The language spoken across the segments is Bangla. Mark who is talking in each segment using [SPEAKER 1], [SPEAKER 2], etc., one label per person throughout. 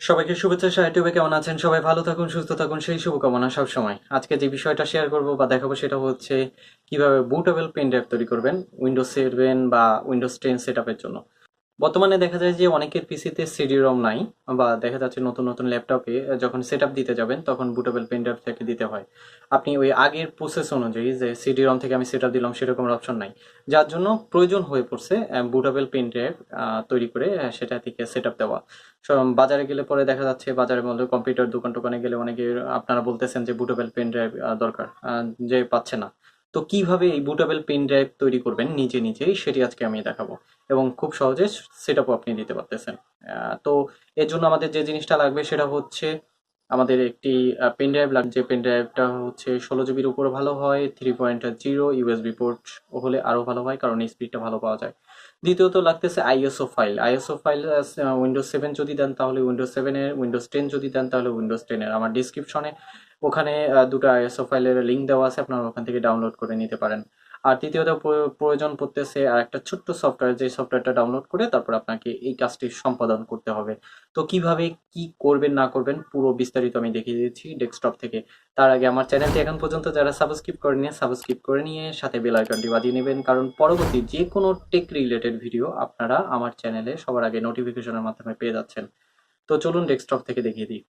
[SPEAKER 1] সবাইকে শুভেচ্ছা। SahedTube কেমন আছেন? সবাই ভালো থাকুন, সুস্থ থাকুন, সেই শুভকামনা সবসময়। আজকে যে বিষয়টা শেয়ার করব বা দেখাবো সেটা হচ্ছে কিভাবে বুটেবল পেন ড্রাইভ তৈরি করবেন উইন্ডোজ 7 বা উইন্ডোজ 10 সেটআপের জন্য। বর্তমানে দেখা যায় যে অনেকের পিসিতে সিডি রম নাই, বা দেখা যাচ্ছে নতুন নতুন ল্যাপটপে যখন সেটআপ দিতে যাবেন তখন বুটেবল পেন ড্রাইভ থেকে দিতে হয়। আপনি ওই আগের প্রসেস অনুযায়ী যে সিডি রম থেকে আমি সেটআপ দিলাম সেরকম অপশন নাই, যার জন্য প্রয়োজন হয়ে পড়ছে বুটেবল পেন ড্রাইভ তৈরি করে সেটা থেকে সেটআপ দেওয়া। বাজারে গেলে পরে দেখা যাচ্ছে বাজারের মধ্যে কম্পিউটার দোকান টোকানে গেলে অনেকে আপনারা বলতেছেন যে বুটেবল পেন ড্রাইভ দরকার, যে পাচ্ছে না। তো কিভাবে এই বুটেবল পেন ড্রাইভ তৈরি করবেন নিজে নিজেই সেটি আজকে আমি দেখাবো, এবং খুব সহজে সেটআপও আপনি দিতে পারতেছেন। তো এর জন্য আমাদের যে জিনিসটা লাগবে সেটা হচ্ছে আমাদের একটি পেন ড্রাইভ লাগবে, যে পেন ড্রাইভটা হচ্ছে 16 জিবির উপরে ভালো হয়, 3.0 ইউএসবি পোর্ট হলে আরো ভালো হয়, কারণ স্পিডটা ভালো পাওয়া যায়। দ্বিতীয়ত লাগতেছে ISO file. ISO file Windows 7 যদি দেন তাহলে উইন্ডোজ 7-এর, উইন্ডোজ 10 যদি দেন তাহলে উইন্ডোজ 10-এর। আমার ডিসক্রিপশনে ওখানে দুটো আইএসও ফাইলের লিঙ্ক দেওয়া আছে, আপনারা ওখান থেকে ডাউনলোড করে নিতে পারেন। আর তৃতীয়ত প্রয়োজন পড়তেছে আর একটা ছোট্ট সফটওয়্যার, যে সফটওয়্যারটা ডাউনলোড করে তারপর আপনাকে এই কাজটি সম্পাদন করতে হবে। তো কিভাবে কি করবেন না করবেন পুরো বিস্তারিত আমি দেখিয়ে দিচ্ছি ডেস্কটপ থেকে। তার আগে আমার চ্যানেলটি এখন পর্যন্ত যারা সাবস্ক্রাইব করেনি, সাবস্ক্রাইব করে নিয়ে সাথে বেল আইকনটি বাজিয়ে নেবেন, কারণ পরবর্তী যে কোনো টেক রিলেটেড ভিডিও আপনারা আমার চ্যানেলে সবার আগে নোটিফিকেশনের মাধ্যমে পেয়ে যাচ্ছেন। তো চলুন ডেস্কটপ থেকে দেখিয়ে দিই।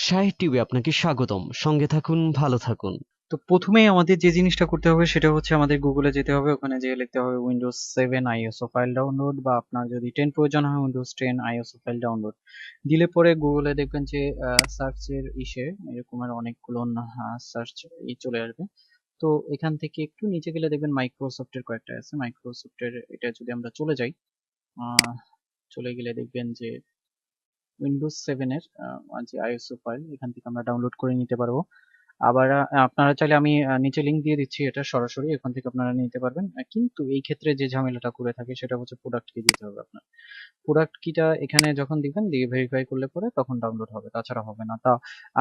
[SPEAKER 2] সাহেদ টিউবে আপনাকে স্বাগতম। সঙ্গে থাকুন, ভালো থাকুন।
[SPEAKER 3] তো প্রথমেই আমাদের যে জিনিসটা করতে হবে সেটা হচ্ছে আমাদের গুগলে যেতে হবে, ওখানে যেয়ে লিখতে হবে উইন্ডোজ 7 আইএসও ফাইল ডাউনলোড, বা আপনার যদি 10 প্রয়োজন হয় উইন্ডোজ 10 আইএসও ফাইল ডাউনলোড দিলে পরে গুগলে দেখবেন যে সার্চের এরকমের অনেকগুলো সার্চ চলে আসবে। তো এখান থেকে একটু নিচে গেলে দেখবেন মাইক্রোসফটের কয়েকটা আছে, মাইক্রোসফটের এটা যদি আমরা চলে যাই, আহ, চলে গেলে দেখবেন যে উইন্ডোজ 7 এর যে আইএসও ফাইল এখান থেকে আমরা ডাউনলোড করে নিতে পারবো। আবার আপনারা চাইলে আমি নিচে লিংক দিয়ে দিচ্ছি, এটা সরাসরি এখান থেকে আপনারা নিতে পারবেন। কিন্তু এই ক্ষেত্রে যে ঝামেলাটা করে থাকে সেটা হচ্ছে প্রোডাক্ট কি দিতে হবে আপনার। প্রোডাক্ট কিটা এখানে যখন দিবেন দিয়ে ভেরিফাই করলে পরে তখন ডাউনলোড হবে, তাছাড়া হবে না। তা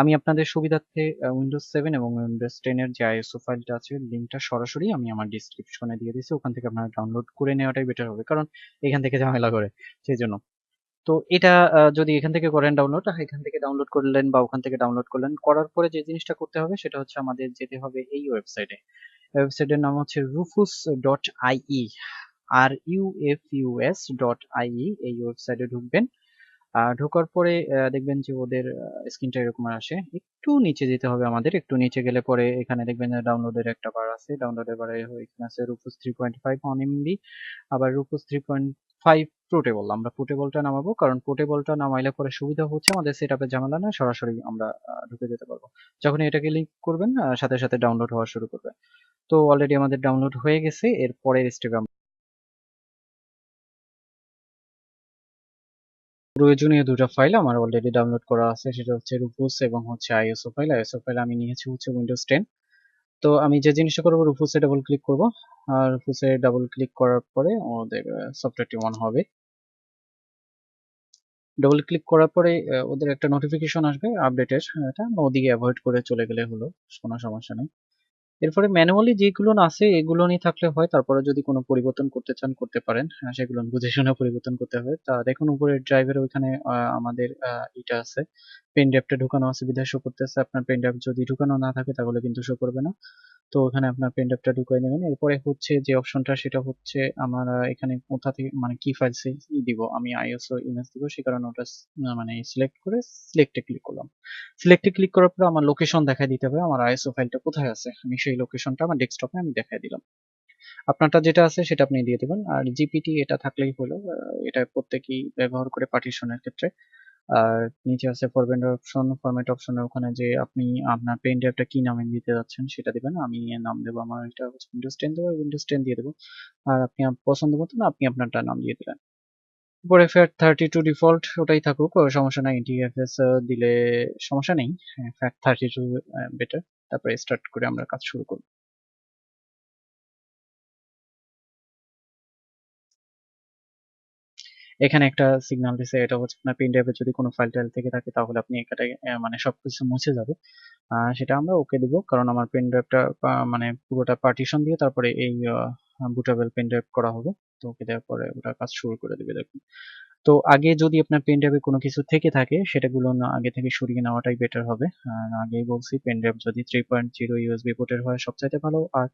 [SPEAKER 3] আমি আপনাদের সুবিধার্থে উইন্ডোজ 7 এবং উইন্ডোজ 10 এর যে আইএসও ফাইলটা আছে লিংকটা সরাসরি আমি আমার ডিসক্রিপশনে দিয়ে দিচ্ছি, ওখান থেকে আপনারা ডাউনলোড করে নেওয়াটাই বেটার হবে, কারণ এখান থেকে ঝামেলা করে সেই জন্য। তো এটা যদি এখান থেকে করেন ডাউনলোড, এখান থেকে ডাউনলোড করলেন বা ওখান থেকে ডাউনলোড করলেন, করার পরে যে জিনিসটা করতে হবে সেটা হচ্ছে আমাদের যেতে হবে এই ওয়েবসাইটে। ওয়েবসাইটের নাম হচ্ছে rufus.ie, rufus.ie। এই ওয়েবসাইটে ঢুকবেন। ঢোকার পরে দেখবেন যে ওদের স্ক্রিনটা এরকম আসে। একটু নিচে যেতে হবে আমাদের, একটু নিচে গেলে পরে এখানে দেখবেন ডাউনলোডের একটা বার আছে, ডাউনলোডের বারে এখানে আছে রুপুস 3.5 অন এমবি, আবার রুপুস 3.5 পোর্টেবল। আমরা পোর্টেবলটা নামাবো, কারণ পোর্টেবলটা নামাইলে পরে সুবিধা হচ্ছে আমাদের সেট আপের ঝামেলা না, সরাসরি আমরা ঢুকে যেতে পারবো। যখন এটাকে ক্লিক করবেন সাথে সাথে ডাউনলোড হওয়া শুরু করবে। তো অলরেডি আমাদের ডাউনলোড হয়ে গেছে। এর পরের স্টেপে প্রয়োজনীয় দুটো ফাইল আমার অলরেডি ডাউনলোড করা আছে, সেটা হচ্ছে রুপুস এবং হচ্ছে আইএসও ফাইল। আইএসও ফাইল আমি নিয়েছি হচ্ছে উইন্ডোজ 10। তো আমি যে জিনিসটা করবো, রুপুসে ডাবল ক্লিক করবো। আর রুপুসে ডাবল ক্লিক করার পরে ওদের সফটওয়্যারটি অন হবে। ডাবল ক্লিক করার পরে ওদের একটা নোটিফিকেশন আসবে আপডেটের, এটা ওদিকে অ্যাভয়েড করে চলে গেলে হলো, কোনো সমস্যা নেই। এরপরে ম্যানুয়ালি যেগুলো আছে এগুলো নিয়ে থাকলে হয়, তারপরে যদি কোনো পরিবর্তন করতে চান করতে পারেন, সেগুলো বুঝে শুনে পরিবর্তন করতে হয়। তা দেখুন উপরে ড্রাইভের ওইখানে আমাদের এটা আছে, পেন ড্রাইভটা ঢুকানো আছে বিধায় শো করতেছে। আপনার পেন ড্রাইভ যদি ঢুকানো না থাকে তাহলে কিন্তু শো করবে না। তো ওখানে আপনার পেন ড্রাইভটা ঢুকিয়ে নেবেন। এরপরে হচ্ছে যে অপশনটা সেটা হচ্ছে আমার এখানে কোথা থেকে মানে কি ফাইল দিব, আমি আইএসও ইমেজ দিব, সে কারণে ওটা মানে সিলেক্ট করে সিলেক্টে ক্লিক করলাম। সিলেক্টে ক্লিক করার পর আমার লোকেশন দেখায় দিতে হবে, আমার আইএসও ফাইলটা কোথায় আছে আমি সেই লোকেশনটা আমার ডেস্কটপে আমি দেখায় দিলাম। আপনারটা যেটা আছে সেটা আপনি দিয়ে দেবেন। আর জিপিটি এটা থাকলেই হলো, এটা প্রত্যেকেই ব্যবহার করে পার্টিশনের ক্ষেত্রে। আর নিচে আছে ফরম্যাট অপশন, ফরম্যাট অপশনের ওখানে যে আপনি আপনার পেন ড্রাইভটা কি নামে দিতে যাচ্ছেন সেটা দিবেন। আমি নাম দেবো, আমার এটা হচ্ছে উইন্ডোজ 10 দেবো, উইন্ডোজ 10 দিয়ে দেবো। আর আপনি পছন্দ মতো না আপনি আপনারটা নাম দিয়ে দিলেন। পরে FAT32 ডিফল্ট ওটাই থাকুক, সমস্যা নাই। TFS দিলে সমস্যা নেই, FAT32 বেটার। তারপরে স্টার্ট করে আমরা কাজ শুরু করব। এখানে একটা সিগন্যাল দিছে, এটা হচ্ছে আপনার পেন ড্রাইভে যদি কোনো ফাইল টাইল থেকে থাকে তাহলে আপনি এখানে মানে সবকিছু মুছে যাবে। সেটা আমরা ওকে দিব, কারণ আমার পেন ড্রাইভটা মানে পুরোটা পার্টিশন দিয়ে তারপরে এই বুটেবল পেন ড্রাইভ করা হবে। তো ওকে দেওয়ার পরে ওটা কাজ শুরু করে দেবে। দেখুন, তো আগে যদি আপনার পেন ড্রাইভে কোনো কিছু থেকে থাকে সেটাগুলো না আগে থেকে সরিয়ে নেওয়াটাই বেটার হবে। আর আগেই বলছি, পেন ড্রাইভ যদি 3.0 ইউএসবি পোর্টের হয় সবচাইতে ভালো, আর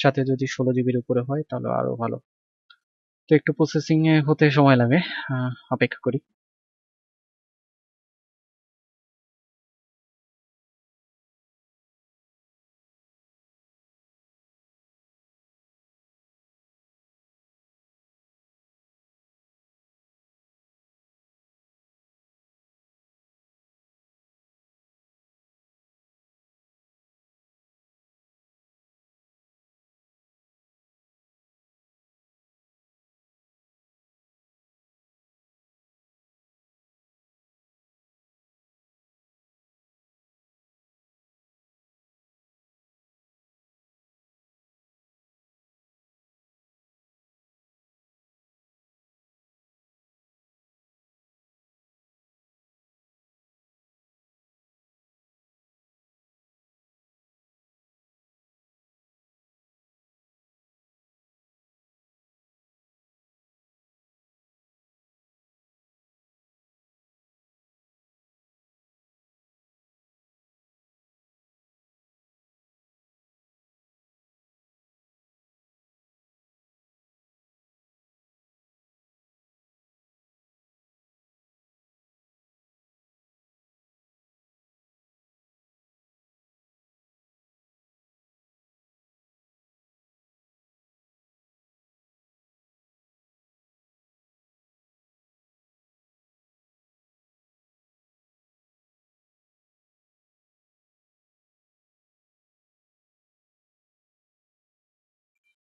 [SPEAKER 3] সাথে যদি 16 জিবির উপরে হয় তাহলে আরো ভালো। তো একটু প্রসেসিং এ হতে সময় লাগে, অপেক্ষা করি।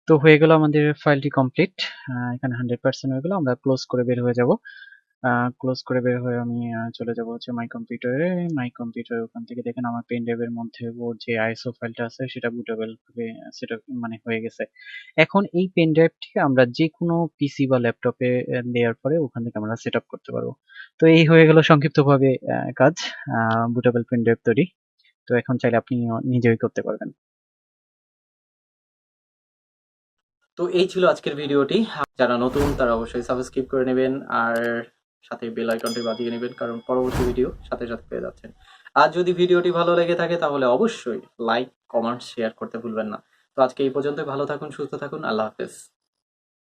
[SPEAKER 3] তো হয়ে গেল আমাদের ফাইলটি কমপ্লিট। এখানে 100% হয়ে গেল। আমরা ক্লোজ করে বের হয়ে যাব। ক্লোজ করে বের হয়ে আমি চলে যাব হচ্ছে মাই কম্পিউটারে। মাই কম্পিউটারে ওখান থেকে দেখেন আমার পেন ড্রাইভের মধ্যে ওর যে আইএসও ফাইলটা আছে সেটা বুটেবল সেটা মানে হয়ে গেছে। এখন এই পেন ড্রাইভটি আমরা যে কোনো পিসি বা ল্যাপটপে দেওয়ার পরে ওখান থেকে আমরা সেট আপ করতে পারবো। তো এই হয়ে গেল সংক্ষিপ্তভাবে কাজ, বুটেবল পেন ড্রাইভ তৈরি। তো এখন চাইলে আপনি নিজেই করতে পারবেন।
[SPEAKER 1] তো এই ছিল আজকের ভিডিওটি। যারা নতুন তারা অবশ্যই সাবস্ক্রাইব করে নেবেন, আর সাথে বেল আইকনটি বাজিয়ে নেবেন, কারণ পরবর্তী ভিডিও সাথে সাথে পেয়ে যাচ্ছেন। আর যদি ভিডিওটি ভালো লেগে থাকে তাহলে অবশ্যই লাইক, কমেন্ট, শেয়ার করতে ভুলবেন না। তো আজকে এই পর্যন্তই। ভালো থাকুন, সুস্থ থাকুন, আল্লাহ হাফেজ।